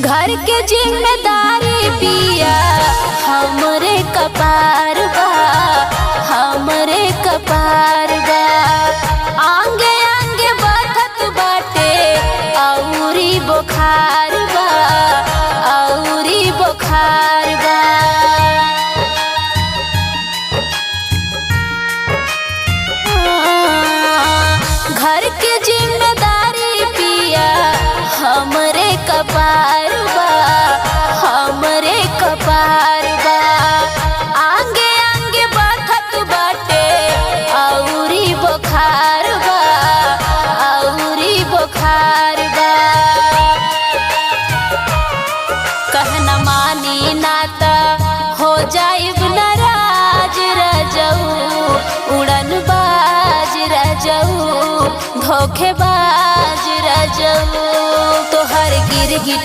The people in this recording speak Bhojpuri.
घर के जिम्मेदारी पिया हमरे कपार बा, हमरे कपार बा। आंगे आंगे बढ़त बाटे औरी बुखार बा, औरी बुखार बा। घर के जिम्मेदारी पिया हमरे कपार बा, हमरे कपार बा। आंगे आंगे बढ़त बाटे औरी बुखार बा, औरी बुखार बा। कहना मानी नाता हो जाइब नाराज रजऊ, उड़न बाज रजऊ, धोखेबाज रजऊ। तोहर गिरगिट